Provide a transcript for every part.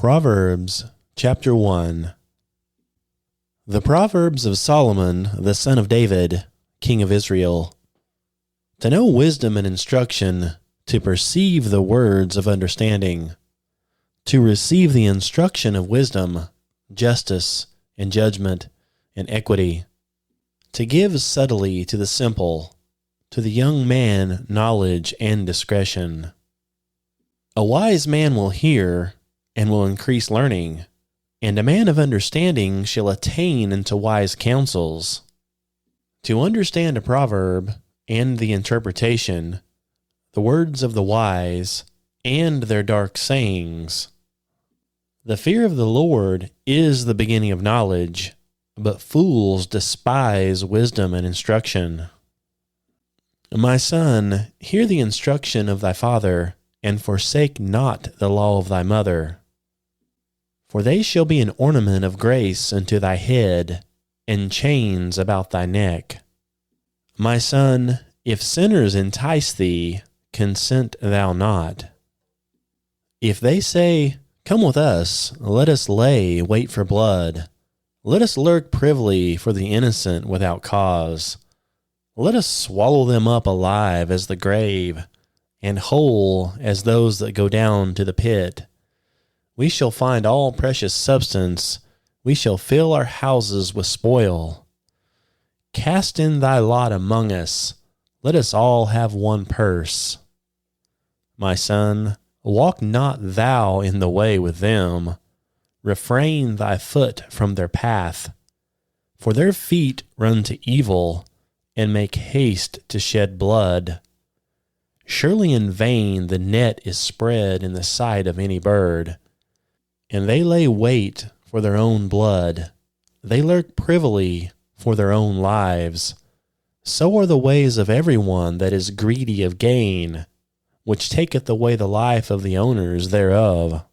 Proverbs chapter 1. The Proverbs of Solomon, the son of David, king of Israel. To know wisdom and instruction, to perceive the words of understanding, to receive the instruction of wisdom, justice, and judgment, and equity, to give subtly to the simple, to the young man knowledge and discretion. A wise man will hear, and will increase learning, and a man of understanding shall attain unto wise counsels. To understand a proverb, and the interpretation, the words of the wise, and their dark sayings. The fear of the Lord is the beginning of knowledge, but fools despise wisdom and instruction. My son, hear the instruction of thy father, and forsake not the law of thy mother. For they shall be an ornament of grace unto thy head, and chains about thy neck. My son, if sinners entice thee, consent thou not. If they say, Come with us, let us lay wait for blood. Let us lurk privily for the innocent without cause. Let us swallow them up alive as the grave, and whole as those that go down to the pit. We shall find all precious substance. We shall fill our houses with spoil. Cast in thy lot among us. Let us all have one purse. My son, walk not thou in the way with them. Refrain thy foot from their path. For their feet run to evil, and make haste to shed blood. Surely in vain the net is spread in the sight of any bird. And they lay wait for their own blood. They lurk privily for their own lives. So are the ways of everyone that is greedy of gain, which taketh away the life of the owners thereof.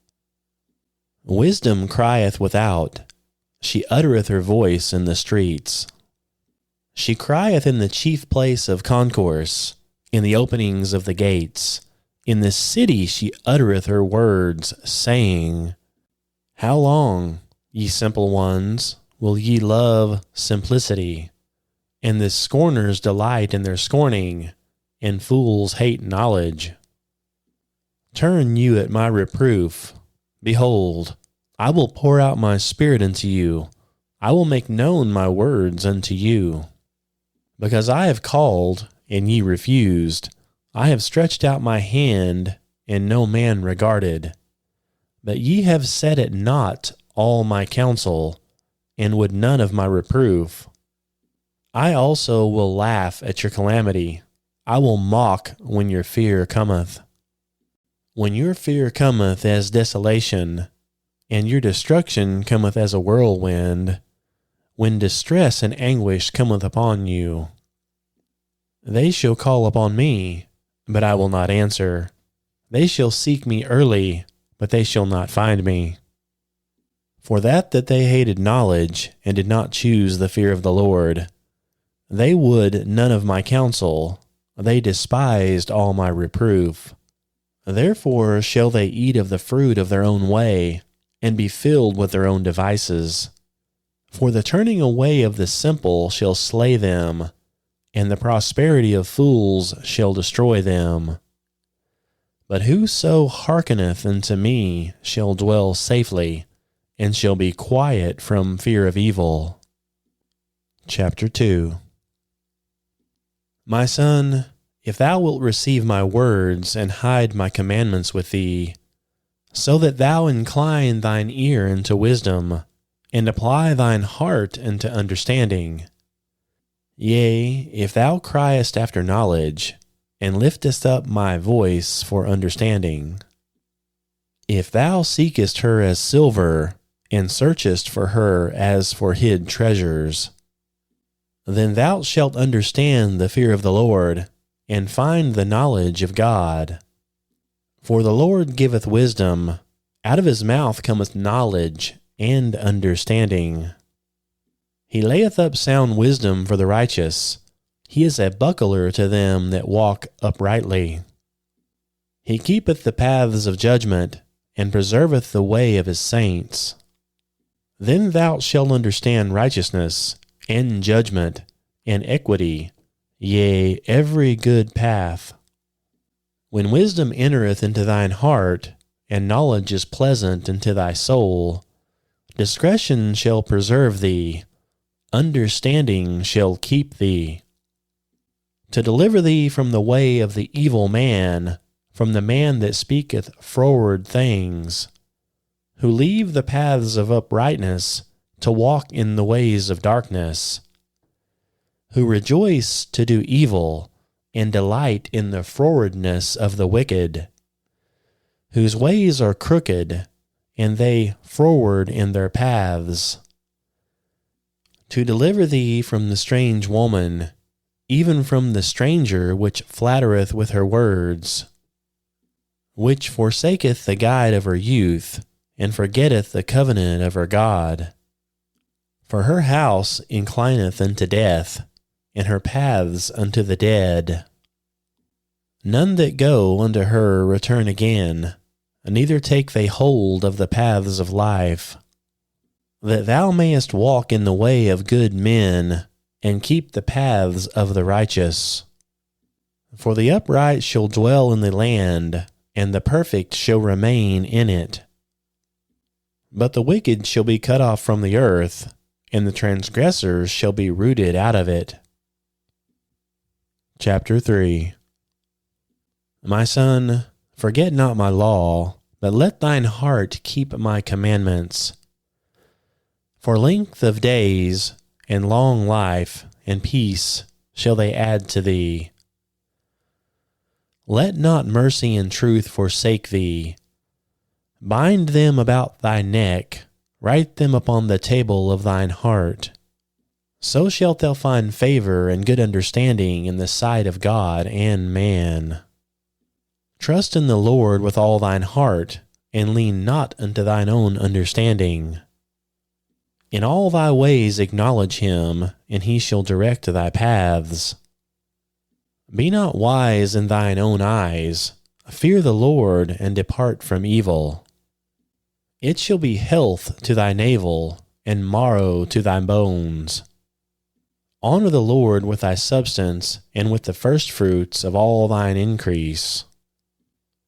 Wisdom crieth without. She uttereth her voice in the streets. She crieth in the chief place of concourse, in the openings of the gates. In the city she uttereth her words, saying, How long, ye simple ones, will ye love simplicity? And the scorners delight in their scorning, and fools hate knowledge. Turn you at my reproof. Behold, I will pour out my spirit unto you. I will make known my words unto you. Because I have called, and ye refused. I have stretched out my hand, and no man regarded. But ye have set at naught all my counsel, and would none of my reproof. I also will laugh at your calamity. I will mock when your fear cometh. When your fear cometh as desolation, and your destruction cometh as a whirlwind, when distress and anguish cometh upon you. They shall call upon me, but I will not answer. They shall seek me early, but they shall not find me. For that they hated knowledge, and did not choose the fear of the Lord. They would none of my counsel. They despised all my reproof. Therefore shall they eat of the fruit of their own way, and be filled with their own devices. For the turning away of the simple shall slay them, and the prosperity of fools shall destroy them. But whoso hearkeneth unto me shall dwell safely, and shall be quiet from fear of evil. Chapter 2. My son, if thou wilt receive my words, and hide my commandments with thee, so that thou incline thine ear unto wisdom, and apply thine heart unto understanding. Yea, if thou criest after knowledge, and liftest up my voice for understanding. If thou seekest her as silver, and searchest for her as for hid treasures, then thou shalt understand the fear of the Lord, and find the knowledge of God. For the Lord giveth wisdom, out of his mouth cometh knowledge and understanding. He layeth up sound wisdom for the righteous. He is a buckler to them that walk uprightly. He keepeth the paths of judgment, and preserveth the way of his saints. Then thou shalt understand righteousness, and judgment, and equity, yea, every good path. When wisdom entereth into thine heart, and knowledge is pleasant unto thy soul, discretion shall preserve thee, understanding shall keep thee. To deliver thee from the way of the evil man, from the man that speaketh froward things, who leave the paths of uprightness to walk in the ways of darkness, who rejoice to do evil, and delight in the frowardness of the wicked, whose ways are crooked, and they froward in their paths. To deliver thee from the strange woman, even from the stranger which flattereth with her words, which forsaketh the guide of her youth, and forgetteth the covenant of her God. For her house inclineth unto death, and her paths unto the dead. None that go unto her return again, neither take they hold of the paths of life. That thou mayest walk in the way of good men, and keep the paths of the righteous. For the upright shall dwell in the land, and the perfect shall remain in it. But the wicked shall be cut off from the earth, and the transgressors shall be rooted out of it. Chapter 3. My son, forget not my law, but let thine heart keep my commandments. For length of days, and long life, and peace shall they add to thee. Let not mercy and truth forsake thee. Bind them about thy neck, write them upon the table of thine heart. So shalt thou find favor and good understanding in the sight of God and man. Trust in the Lord with all thine heart, and lean not unto thine own understanding. In all thy ways acknowledge him, and he shall direct thy paths. Be not wise in thine own eyes. Fear the Lord, and depart from evil. It shall be health to thy navel, and marrow to thy bones. Honor the Lord with thy substance, and with the firstfruits of all thine increase.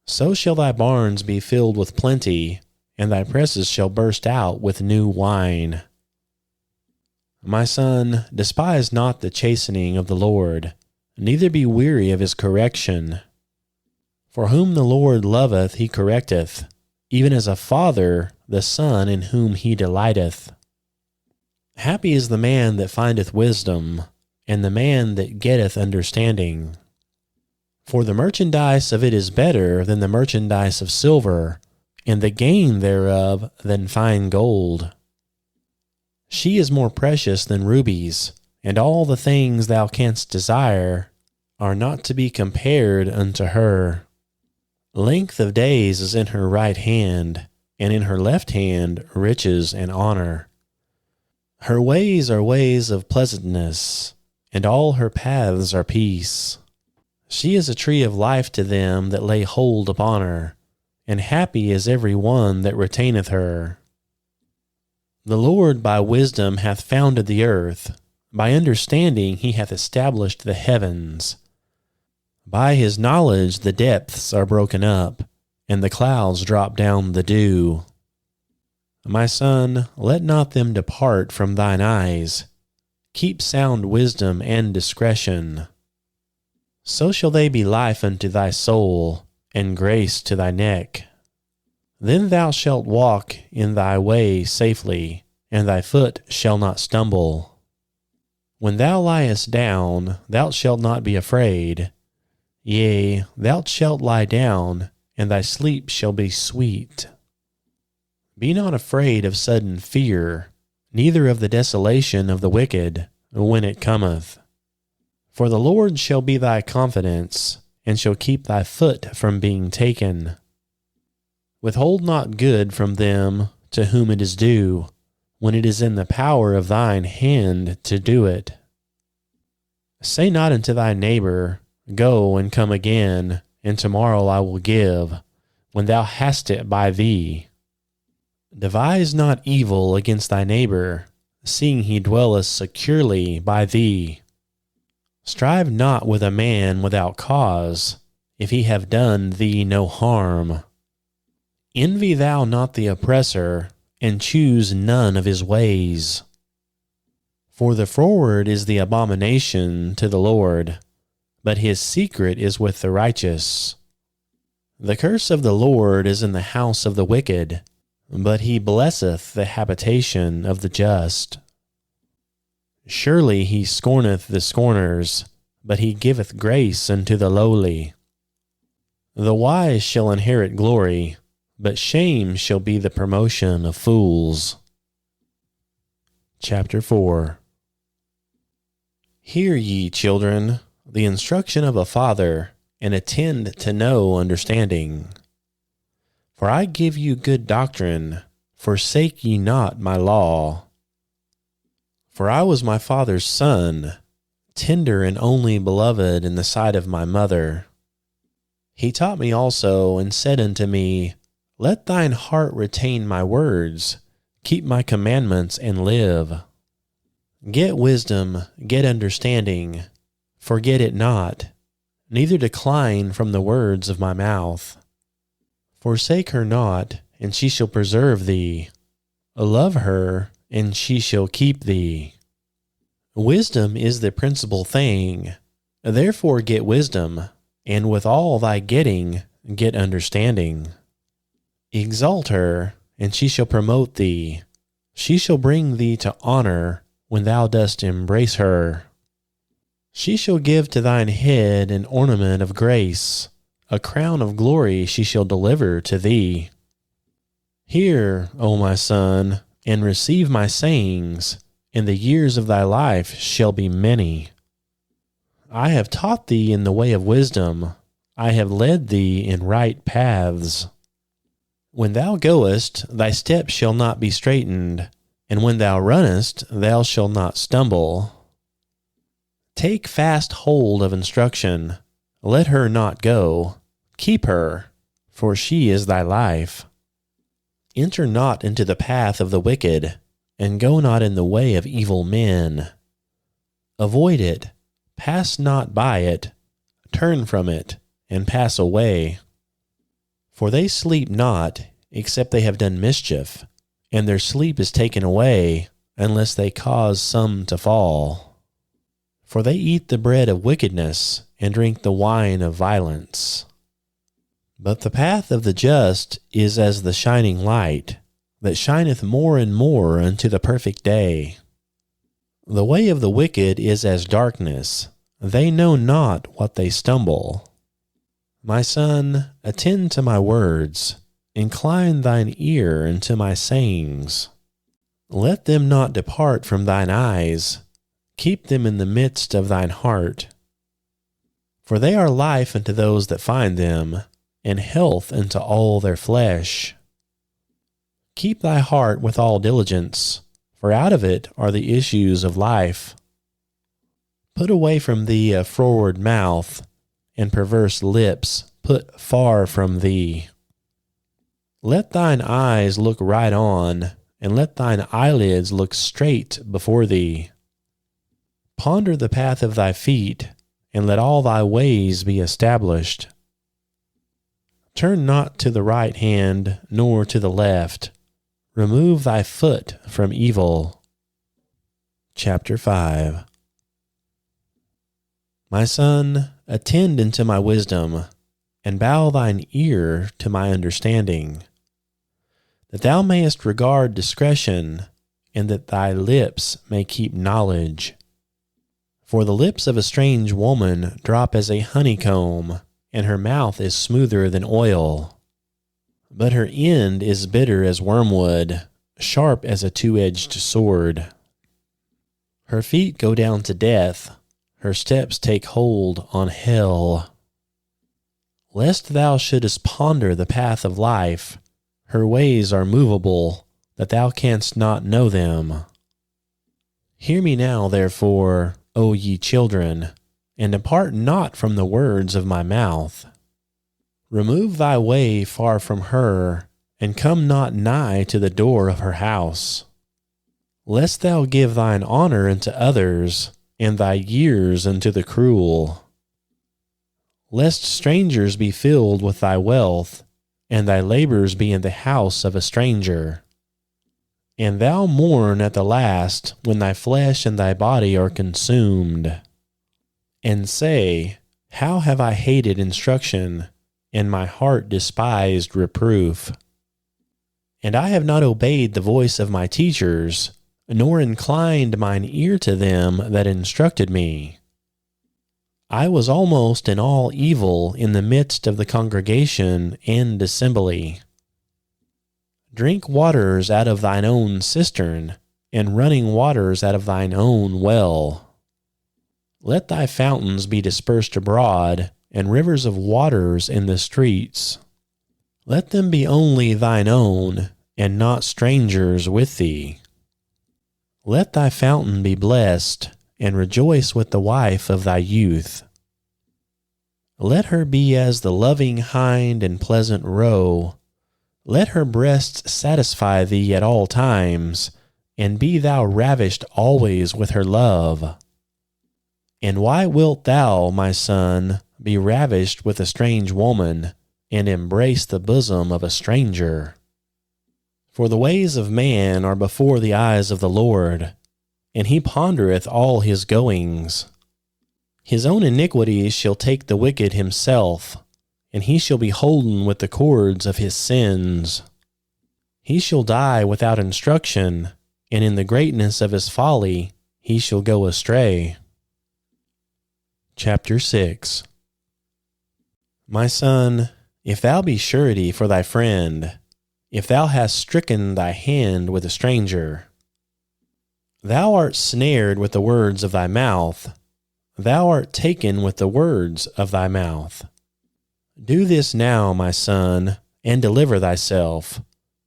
So shall thy barns be filled with plenty, and thy presses shall burst out with new wine. My son, despise not the chastening of the Lord, neither be weary of his correction. For whom the Lord loveth he correcteth, even as a father the son in whom he delighteth. Happy is the man that findeth wisdom, and the man that getteth understanding. For the merchandise of it is better than the merchandise of silver, and the gain thereof than fine gold. She is more precious than rubies, and all the things thou canst desire are not to be compared unto her. Length of days is in her right hand, and in her left hand riches and honor. Her ways are ways of pleasantness, and all her paths are peace. She is a tree of life to them that lay hold upon her, and happy is every one that retaineth her. The Lord by wisdom hath founded the earth, by understanding he hath established the heavens. By his knowledge the depths are broken up, and the clouds drop down the dew. My son, let not them depart from thine eyes. Keep sound wisdom and discretion. So shall they be life unto thy soul, and grace to thy neck. Then thou shalt walk in thy way safely, and thy foot shall not stumble. When thou liest down, thou shalt not be afraid. Yea, thou shalt lie down, and thy sleep shall be sweet. Be not afraid of sudden fear, neither of the desolation of the wicked, when it cometh. For the Lord shall be thy confidence, and shall keep thy foot from being taken. Withhold not good from them to whom it is due, when it is in the power of thine hand to do it. Say not unto thy neighbor, Go and come again, and tomorrow I will give, when thou hast it by thee. Devise not evil against thy neighbor, seeing he dwelleth securely by thee. Strive not with a man without cause, if he have done thee no harm. Envy thou not the oppressor, and choose none of his ways. For the froward is the abomination to the Lord, but his secret is with the righteous. The curse of the Lord is in the house of the wicked, but he blesseth the habitation of the just. Surely he scorneth the scorners, but he giveth grace unto the lowly. The wise shall inherit glory, but shame shall be the promotion of fools. Chapter 4. Hear ye, children, the instruction of a father, and attend to know understanding. For I give you good doctrine, forsake ye not my law. For I was my father's son, tender and only beloved in the sight of my mother. He taught me also, and said unto me, Let thine heart retain my words, keep my commandments, and live. Get wisdom, get understanding, forget it not, neither decline from the words of my mouth. Forsake her not, and she shall preserve thee. Love her, and she shall keep thee. Wisdom is the principal thing. Therefore get wisdom, and with all thy getting, get understanding. Exalt her, and she shall promote thee. She shall bring thee to honor when thou dost embrace her. She shall give to thine head an ornament of grace. A crown of glory she shall deliver to thee. Hear, O my son, and receive my sayings, and the years of thy life shall be many. I have taught thee in the way of wisdom. I have led thee in right paths. When thou goest, thy steps shall not be straitened, and when thou runnest, thou shalt not stumble. Take fast hold of instruction. Let her not go. Keep her, for she is thy life. Enter not into the path of the wicked, and go not in the way of evil men. Avoid it, pass not by it, turn from it, and pass away. For they sleep not, except they have done mischief, and their sleep is taken away, unless they cause some to fall. For they eat the bread of wickedness, and drink the wine of violence. But the path of the just is as the shining light, that shineth more and more unto the perfect day. The way of the wicked is as darkness, they know not what they stumble. My son, attend to my words, incline thine ear unto my sayings. Let them not depart from thine eyes, keep them in the midst of thine heart. For they are life unto those that find them, and health unto all their flesh. Keep thy heart with all diligence, for out of it are the issues of life. Put away from thee a froward mouth, and perverse lips put far from thee. Let thine eyes look right on, and let thine eyelids look straight before thee. Ponder the path of thy feet, and let all thy ways be established. Turn not to the right hand, nor to the left. Remove thy foot from evil. Chapter 5. My son, attend unto my wisdom, and bow thine ear to my understanding, that thou mayest regard discretion, and that thy lips may keep knowledge. For the lips of a strange woman drop as a honeycomb, and her mouth is smoother than oil. But her end is bitter as wormwood, sharp as a two-edged sword. Her feet go down to death, her steps take hold on hell. Lest thou shouldest ponder the path of life, her ways are movable, that thou canst not know them. Hear me now, therefore, O ye children, and depart not from the words of my mouth. Remove thy way far from her, and come not nigh to the door of her house. Lest thou give thine honor unto others, and thy years unto the cruel. Lest strangers be filled with thy wealth, and thy labors be in the house of a stranger. And thou mourn at the last, when thy flesh and thy body are consumed. And say, How have I hated instruction, and my heart despised reproof. And I have not obeyed the voice of my teachers, nor inclined mine ear to them that instructed me. I was almost in all evil in the midst of the congregation and assembly. Drink waters out of thine own cistern, and running waters out of thine own well. Let thy fountains be dispersed abroad, and rivers of waters in the streets. Let them be only thine own, and not strangers with thee. Let thy fountain be blessed, and rejoice with the wife of thy youth. Let her be as the loving hind and pleasant roe. Let her breasts satisfy thee at all times, and be thou ravished always with her love. And why wilt thou, my son, be ravished with a strange woman, and embrace the bosom of a stranger? For the ways of man are before the eyes of the Lord, and he pondereth all his goings. His own iniquities shall take the wicked himself, and he shall be holden with the cords of his sins. He shall die without instruction, and in the greatness of his folly he shall go astray. Chapter 6. My son, if thou be surety for thy friend, if thou hast stricken thy hand with a stranger, thou art snared with the words of thy mouth, thou art taken with the words of thy mouth. Do this now, my son, and deliver thyself.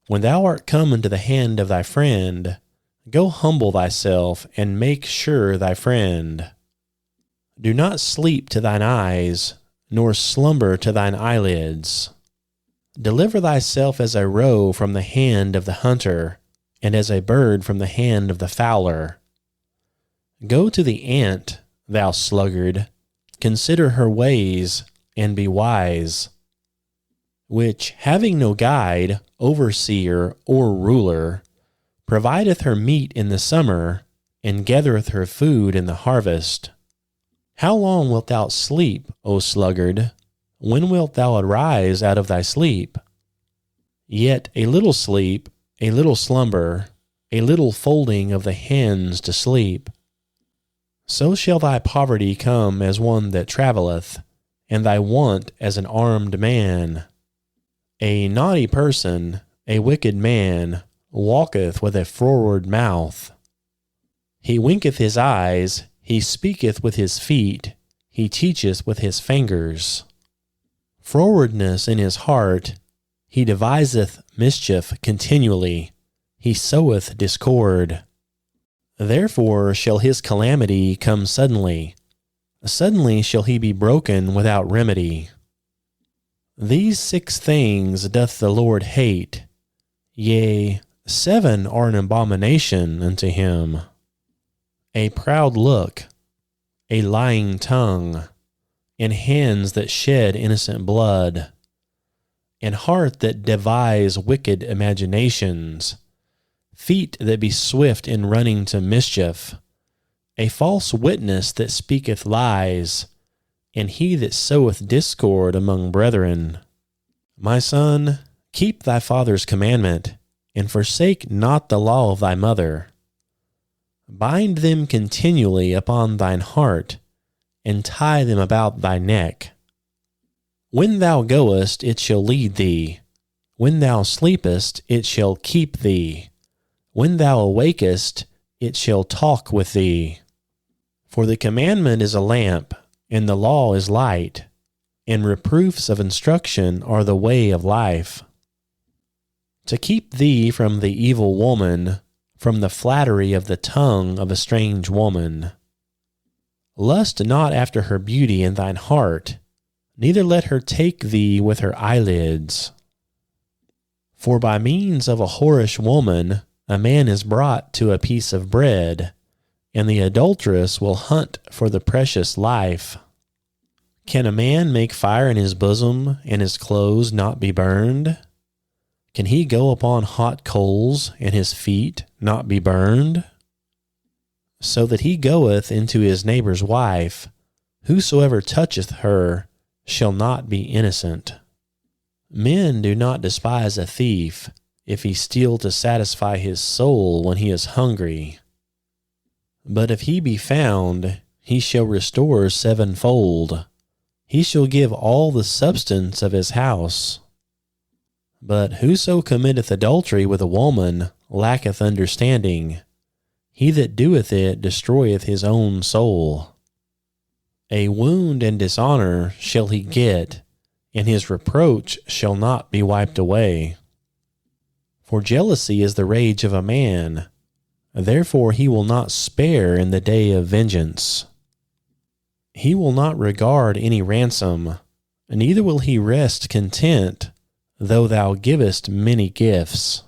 When thou art come into the hand of thy friend, go humble thyself, and make sure thy friend. Do not sleep to thine eyes, nor slumber to thine eyelids. Deliver thyself as a roe from the hand of the hunter, and as a bird from the hand of the fowler. Go to the ant, thou sluggard, consider her ways, and be wise, which, having no guide, overseer, or ruler, provideth her meat in the summer, and gathereth her food in the harvest. How long wilt thou sleep, O sluggard? When wilt thou arise out of thy sleep? Yet a little sleep, a little slumber, a little folding of the hands to sleep. So shall thy poverty come as one that travelleth, and thy want as an armed man. A naughty person, a wicked man, walketh with a froward mouth. He winketh his eyes, he speaketh with his feet, he teacheth with his fingers. Frowardness in his heart, he deviseth mischief continually, he soweth discord. Therefore shall his calamity come suddenly. Suddenly shall he be broken without remedy. These 6 things doth the Lord hate, yea, 7 are an abomination unto him: a proud look, a lying tongue, and hands that shed innocent blood, and heart that devise wicked imaginations, feet that be swift in running to mischief, a false witness that speaketh lies, and he that soweth discord among brethren. My son, keep thy father's commandment, and forsake not the law of thy mother. Bind them continually upon thine heart, and tie them about thy neck. When thou goest, it shall lead thee. When thou sleepest, it shall keep thee. When thou awakest, it shall talk with thee. For the commandment is a lamp, and the law is light, and reproofs of instruction are the way of life. To keep thee from the evil woman, from the flattery of the tongue of a strange woman. Lust not after her beauty in thine heart, neither let her take thee with her eyelids. For by means of a whorish woman a man is brought to a piece of bread, and the adulteress will hunt for the precious life. Can a man make fire in his bosom, and his clothes not be burned? Can he go upon hot coals, and his feet not be burned? So that he goeth into his neighbor's wife, whosoever toucheth her shall not be innocent. Men do not despise a thief, if he steal to satisfy his soul when he is hungry. But if he be found, he shall restore sevenfold. He shall give all the substance of his house. But whoso committeth adultery with a woman lacketh understanding. He that doeth it destroyeth his own soul. A wound and dishonor shall he get, and his reproach shall not be wiped away. For jealousy is the rage of a man, therefore he will not spare in the day of vengeance. He will not regard any ransom, neither will he rest content, though thou givest many gifts.